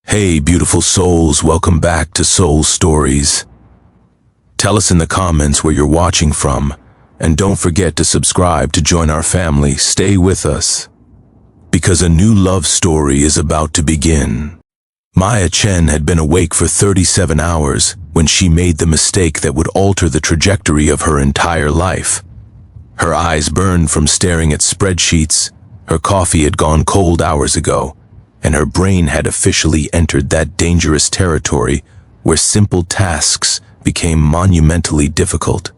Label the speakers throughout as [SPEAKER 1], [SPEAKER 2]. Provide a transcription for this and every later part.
[SPEAKER 1] Hey, beautiful souls, welcome back to Soul Stories. Tell us in the comments where you're watching from, and don't forget to subscribe to join our family. Stay with us, because a new love story is about to begin. Maya Chen had been awake for 37 hours when she made the mistake that would alter the trajectory of her entire life. Her eyes burned from staring at spreadsheets, her coffee had gone cold hours ago, and her brain had officially entered that dangerous territory where simple tasks became monumentally difficult.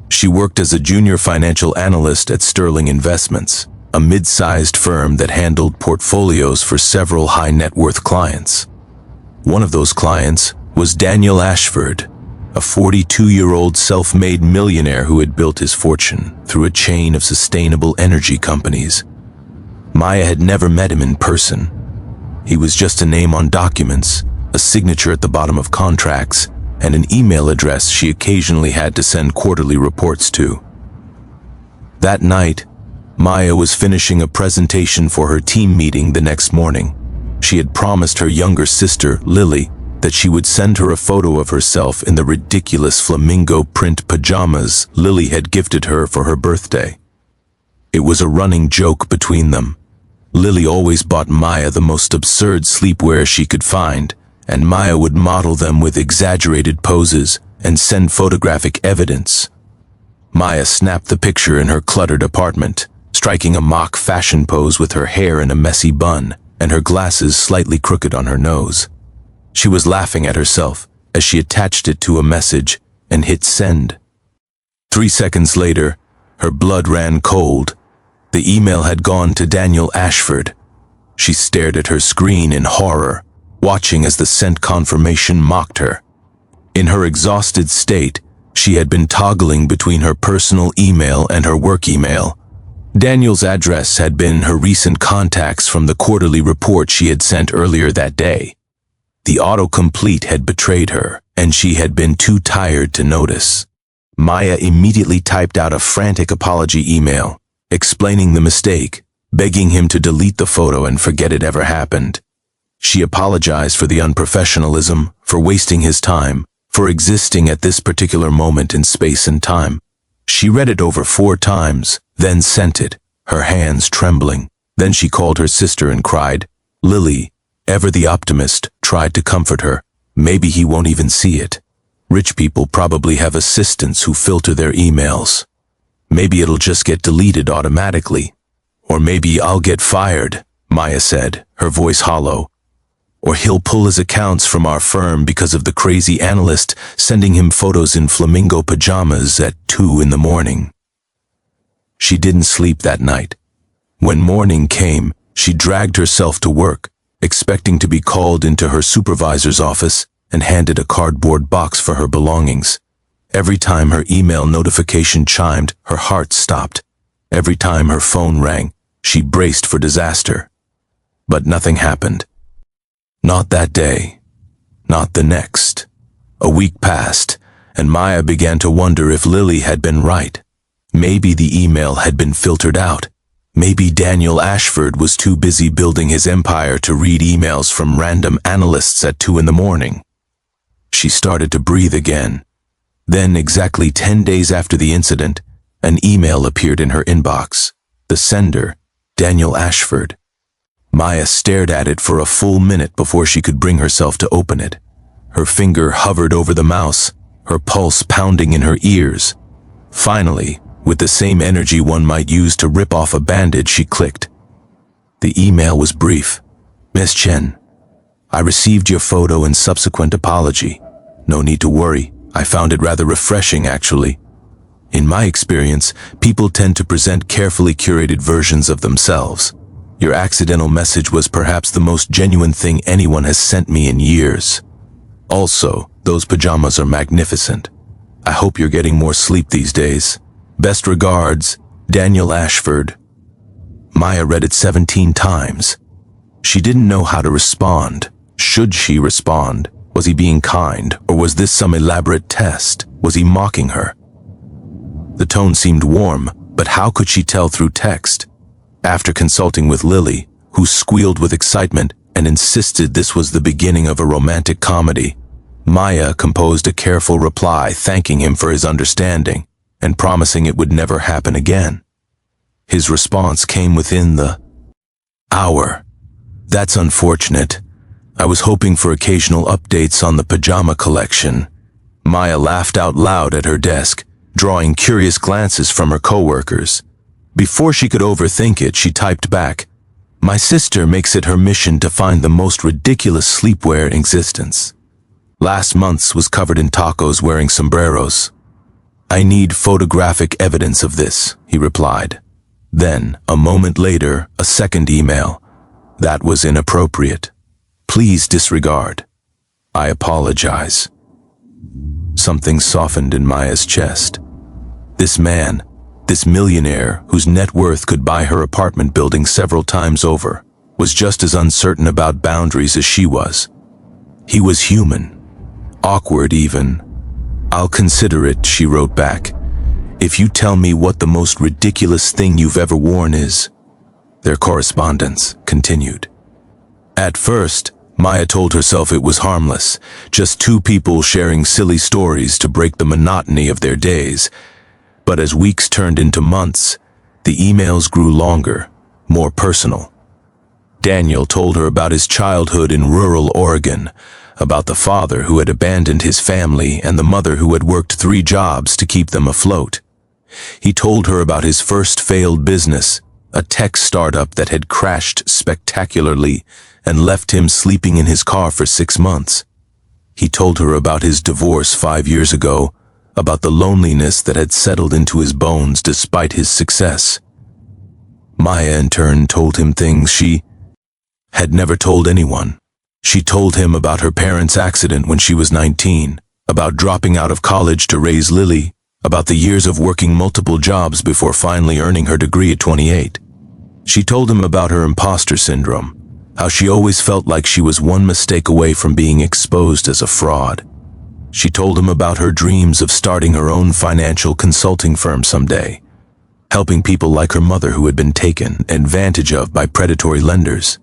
[SPEAKER 1] She worked as a junior financial analyst at Sterling Investments, a mid-sized firm that handled portfolios for several high-net-worth clients. One of those clients was Daniel Ashford, a 42-year-old self-made millionaire who had built his fortune through a chain of sustainable energy companies. Maya had never met him in person. He was just a name on documents, a signature at the bottom of contracts, and an email address she occasionally had to send quarterly reports to. That night, Maya was finishing a presentation for her team meeting the next morning. She had promised her younger sister, Lily, that she would send her a photo of herself in the ridiculous flamingo-print pajamas Lily had gifted her for her birthday. It was a running joke between them. Lily always bought Maya the most absurd sleepwear she could find, and Maya would model them with exaggerated poses and send photographic evidence. Maya snapped the picture in her cluttered apartment, striking a mock fashion pose with her hair in a messy bun and her glasses slightly crooked on her nose. She was laughing at herself as she attached it to a message and hit send. 3 seconds later, her blood ran cold. The email had gone to Daniel Ashford. She stared at her screen in horror, watching as the sent confirmation mocked her. In her exhausted state, she had been toggling between her personal email and her work email. Daniel's address had been her recent contacts from the quarterly report she had sent earlier that day. The autocomplete had betrayed her, and she had been too tired to notice. Maya immediately typed out a frantic apology email, explaining the mistake, begging him to delete the photo and forget it ever happened. She apologized for the unprofessionalism, for wasting his time, for existing at this particular moment in space and time. She read it over 4 times, then sent it, her hands trembling. Then she called her sister and cried. Lily, ever the optimist, tried to comfort her. Maybe he won't even see it. Rich people probably have assistants who filter their emails. Maybe it'll just get deleted automatically. Or maybe I'll get fired, Maya said, her voice hollow. Or he'll pull his accounts from our firm because of the crazy analyst sending him photos in flamingo pajamas at 2 in the morning. She didn't sleep that night. When morning came, she dragged herself to work, expecting to be called into her supervisor's office and handed a cardboard box for her belongings. Every time her email notification chimed, her heart stopped. Every time her phone rang, she braced for disaster. But nothing happened. Not that day. Not the next. A week passed, and Maya began to wonder if Lily had been right. Maybe the email had been filtered out. Maybe Daniel Ashford was too busy building his empire to read emails from random analysts at 2 in the morning. She started to breathe again. Then, exactly 10 days after the incident, an email appeared in her inbox. The sender, Daniel Ashford. Maya stared at it for a full minute before she could bring herself to open it. Her finger hovered over the mouse, her pulse pounding in her ears. Finally, with the same energy one might use to rip off a bandage, she clicked. The email was brief. Miss Chen, I received your photo and subsequent apology. No need to worry. I found it rather refreshing, actually. In my experience, people tend to present carefully curated versions of themselves. Your accidental message was perhaps the most genuine thing anyone has sent me in years. Also, those pajamas are magnificent. I hope you're getting more sleep these days. Best regards, Daniel Ashford. Maya read it 17 times. She didn't know how to respond. Should she respond? Was he being kind, or was this some elaborate test? Was he mocking her? The tone seemed warm, but how could she tell through text? After consulting with Lily, who squealed with excitement, and insisted this was the beginning of a romantic comedy. Maya composed a careful reply thanking him for his understanding and promising it would never happen again. His response came within the hour. "That's unfortunate. I was hoping for occasional updates on the pajama collection." Maya laughed out loud at her desk, drawing curious glances from her coworkers. Before she could overthink it, she typed back, "My sister makes it her mission to find the most ridiculous sleepwear in existence. Last month's was covered in tacos wearing sombreros. I need photographic evidence of this," he replied. Then, a moment later, a second email. "That was inappropriate. Please disregard. I apologize." Something softened in Maya's chest. This man, this millionaire whose net worth could buy her apartment building several times over, was just as uncertain about boundaries as she was. He was human. Awkward even. "I'll consider it," she wrote back, "if you tell me what the most ridiculous thing you've ever worn is." Their correspondence continued. At first, Maya told herself it was harmless, just two people sharing silly stories to break the monotony of their days. But as weeks turned into months, the emails grew longer, more personal. Daniel told her about his childhood in rural Oregon, about the father who had abandoned his family and the mother who had worked 3 jobs to keep them afloat. He told her about his first failed business, a tech startup that had crashed spectacularly and left him sleeping in his car for 6 months. He told her about his divorce 5 years ago, about the loneliness that had settled into his bones despite his success. Maya in turn told him things she had never told anyone. She told him about her parents' accident when she was 19, about dropping out of college to raise Lily, about the years of working multiple jobs before finally earning her degree at 28. She told him about her imposter syndrome, how she always felt like she was one mistake away from being exposed as a fraud. She told him about her dreams of starting her own financial consulting firm someday, helping people like her mother who had been taken advantage of by predatory lenders.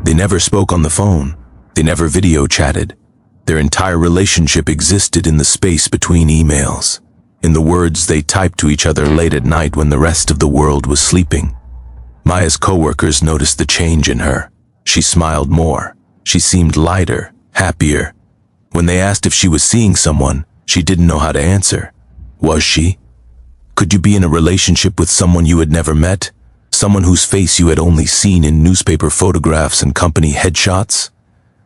[SPEAKER 1] They never spoke on the phone. They never video chatted. Their entire relationship existed in the space between emails, in the words they typed to each other late at night when the rest of the world was sleeping. Maya's coworkers noticed the change in her. She smiled more. She seemed lighter, happier. When they asked if she was seeing someone, she didn't know how to answer. Was she? Could you be in a relationship with someone you had never met? Someone whose face you had only seen in newspaper photographs and company headshots?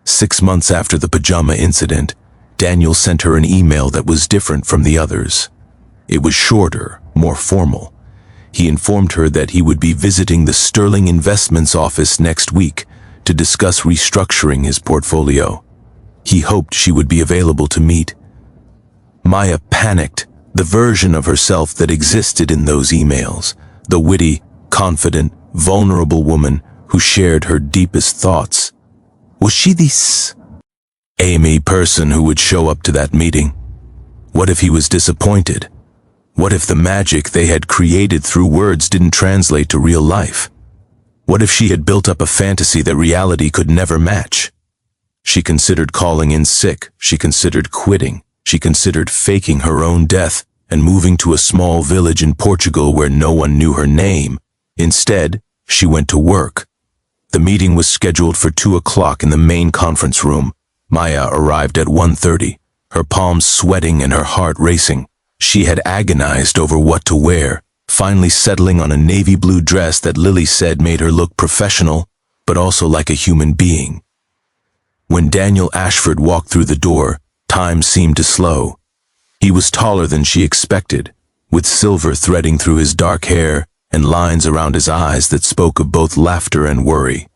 [SPEAKER 1] 6 months after the pajama incident, Daniel sent her an email that was different from the others. It was shorter, more formal. He informed her that he would be visiting the Sterling Investments office next week to discuss restructuring his portfolio. He hoped she would be available to meet. Maya panicked. The version of herself that existed in those emails, the witty, confident, vulnerable woman who shared her deepest thoughts. Was she this Amy person who would show up to that meeting? What if he was disappointed? What if the magic they had created through words didn't translate to real life? What if she had built up a fantasy that reality could never match? She considered calling in sick. She considered quitting. She considered faking her own death and moving to a small village in Portugal where no one knew her name. Instead, she went to work. The meeting was scheduled for 2 o'clock in the main conference room. Maya arrived at 1:30, her palms sweating and her heart racing. She had agonized over what to wear, finally settling on a navy blue dress that Lily said made her look professional, but also like a human being. When Daniel Ashford walked through the door, time seemed to slow. He was taller than she expected, with silver threading through his dark hair and lines around his eyes that spoke of both laughter and worry.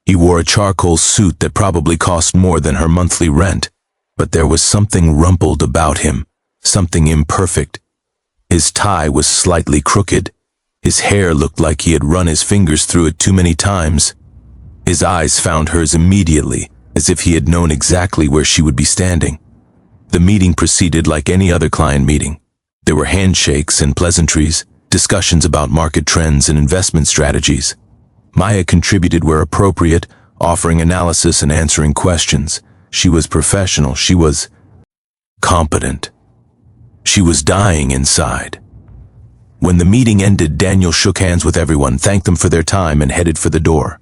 [SPEAKER 1] He wore a charcoal suit that probably cost more than her monthly rent, but there was something rumpled about him, something imperfect. His tie was slightly crooked. His hair looked like he had run his fingers through it too many times. His eyes found hers immediately, as if he had known exactly where she would be standing. The meeting proceeded like any other client meeting. There were handshakes and pleasantries, discussions about market trends and investment strategies. Maya contributed where appropriate, offering analysis and answering questions. She was professional. She was competent. She was dying inside. When the meeting ended, Daniel shook hands with everyone, thanked them for their time, and headed for the door.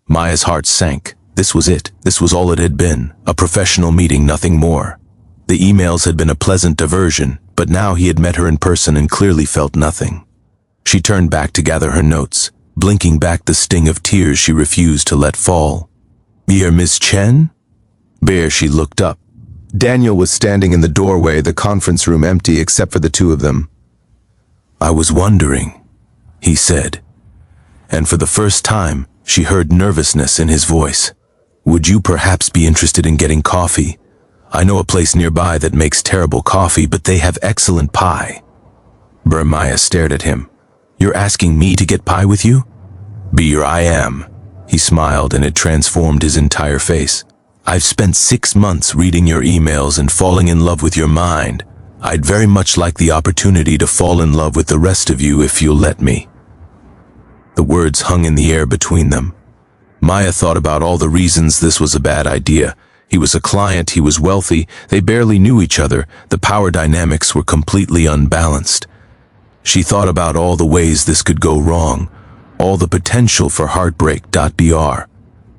[SPEAKER 1] Maya's heart sank. This was it. This was all it had been. A professional meeting, nothing more. The emails had been a pleasant diversion, but now he had met her in person and clearly felt nothing. She turned back to gather her notes, blinking back the sting of tears she refused to let fall. "Dear Miss Chen?" Bare, she looked up. Daniel was standing in the doorway, the conference room empty except for the two of them. "I was wondering," he said, and for the first time, she heard nervousness in his voice. "Would you perhaps be interested in getting coffee? I know a place nearby that makes terrible coffee, but they have excellent pie." Maya stared at him. "You're asking me to get pie with you?" "Beer, I am." He smiled, and it transformed his entire face. "I've spent 6 months reading your emails and falling in love with your mind. I'd very much like the opportunity to fall in love with the rest of you if you'll let me." The words hung in the air between them. Maya thought about all the reasons this was a bad idea. He was a client, he was wealthy, they barely knew each other, the power dynamics were completely unbalanced. She thought about all the ways this could go wrong, all the potential for heartbreak. Br.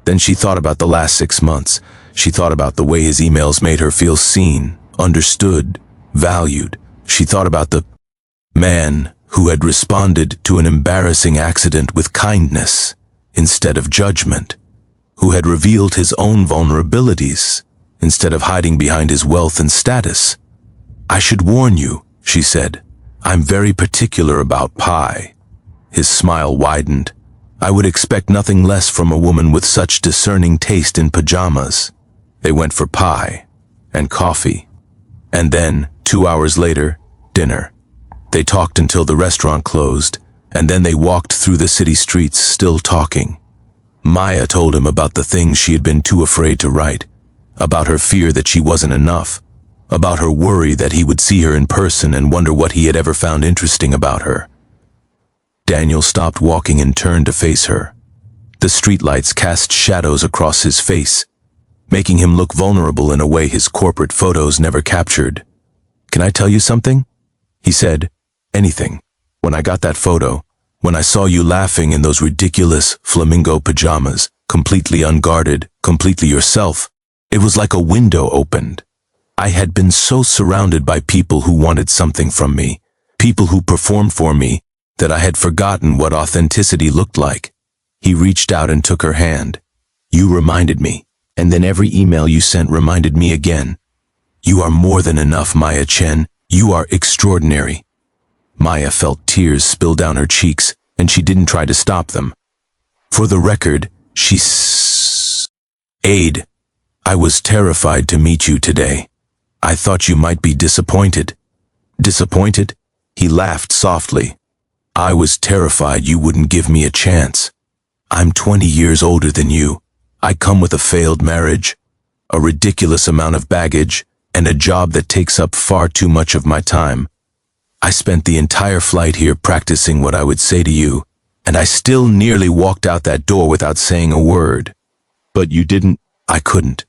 [SPEAKER 1] Then she thought about the last 6 months. She thought about the way his emails made her feel seen, understood, valued. She thought about the man who had responded to an embarrassing accident with kindness instead of judgment, who had revealed his own vulnerabilities instead of hiding behind his wealth and status. "I should warn you," she said. "I'm very particular about pie." His smile widened. "I would expect nothing less from a woman with such discerning taste in pajamas." They went for pie and coffee. And then, 2 hours later, dinner. They talked until the restaurant closed, and then they walked through the city streets still talking. Maya told him about the things she had been too afraid to write, about her fear that she wasn't enough, about her worry that he would see her in person and wonder what he had ever found interesting about her. Daniel stopped walking and turned to face her. The streetlights cast shadows across his face, making him look vulnerable in a way his corporate photos never captured. "Can I tell you something?" he said. "Anything. When I got that photo, when I saw you laughing in those ridiculous flamingo pajamas, completely unguarded, completely yourself, it was like a window opened. I had been so surrounded by people who wanted something from me, people who performed for me, that I had forgotten what authenticity looked like." He reached out and took her hand. "You reminded me. And then every email you sent reminded me again. You are more than enough, Maya Chen. You are extraordinary." Maya felt tears spill down her cheeks, and she didn't try to stop them. For the record, she said, "I was terrified to meet you today. I thought you might be disappointed." "Disappointed?" He laughed softly. "I was terrified you wouldn't give me a chance. I'm 20 years older than you. I come with a failed marriage, a ridiculous amount of baggage, and a job that takes up far too much of my time. I spent the entire flight here practicing what I would say to you, and I still nearly walked out that door without saying a word. But you didn't." "I couldn't.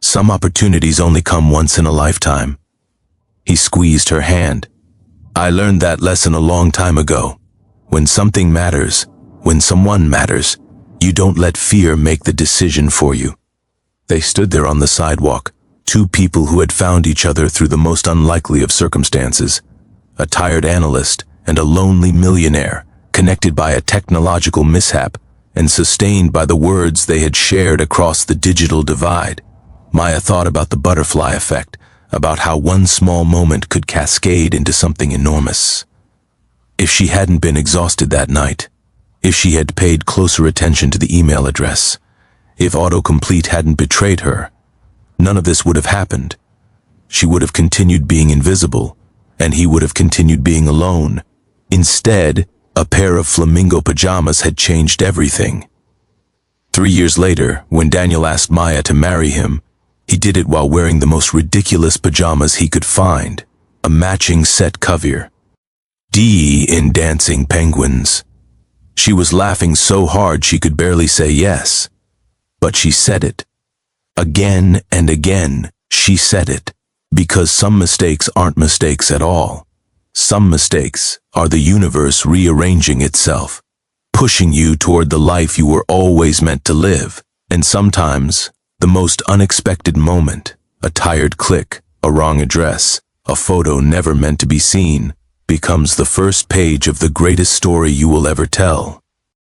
[SPEAKER 1] Some opportunities only come once in a lifetime." He squeezed her hand. "I learned that lesson a long time ago. When something matters, when someone matters, you don't let fear make the decision for you." They stood there on the sidewalk, two people who had found each other through the most unlikely of circumstances. A tired analyst and a lonely millionaire, connected by a technological mishap and sustained by the words they had shared across the digital divide. Maya thought about the butterfly effect, about how one small moment could cascade into something enormous. If she hadn't been exhausted that night, if she had paid closer attention to the email address, if autocomplete hadn't betrayed her, none of this would have happened. She would have continued being invisible, and he would have continued being alone. Instead, a pair of flamingo pajamas had changed everything. 3 years later, when Daniel asked Maya to marry him, he did it while wearing the most ridiculous pajamas he could find, a matching set cover. D in dancing penguins. She was laughing so hard she could barely say yes. But she said it. Again and again, she said it. Because some mistakes aren't mistakes at all. Some mistakes are the universe rearranging itself, pushing you toward the life you were always meant to live. And sometimes, the most unexpected moment, a tired click, a wrong address, a photo never meant to be seen, becomes the first page of the greatest story you will ever tell.